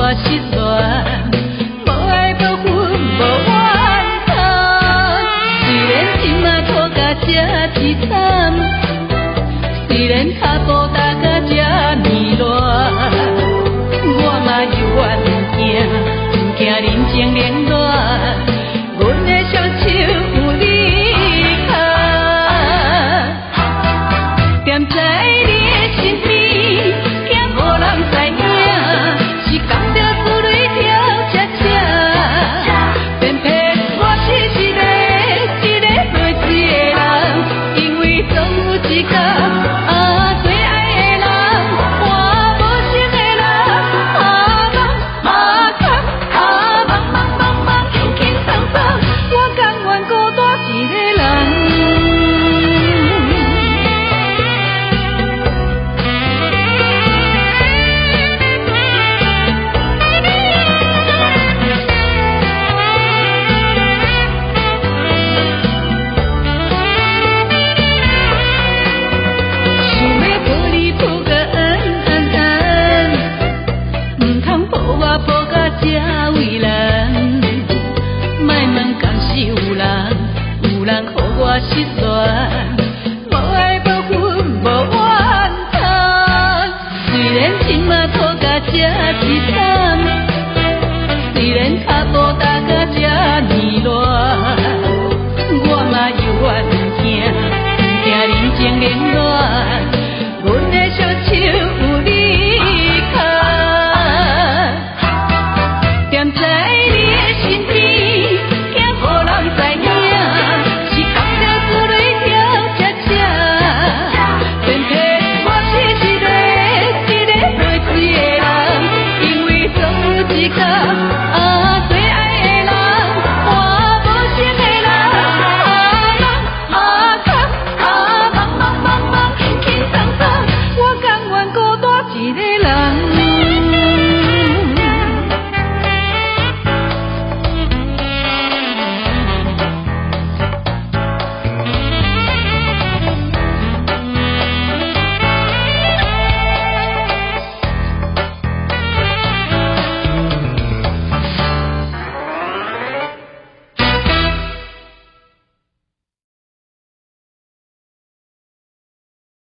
我失恋，无爱无分无怨叹。虽然心啊苦甲这凄惨，虽然脚步踏甲这呢乱，我嘛犹原不惊人情冷暖，阮的双手有你牵，踮在你的身边，惊无人知影，是讲着思泪跳恰恰，偏偏我是一个袂水的人，因为总有一天。我失恋，无爱无分无怨叹，虽然心啊苦甲这凄惨。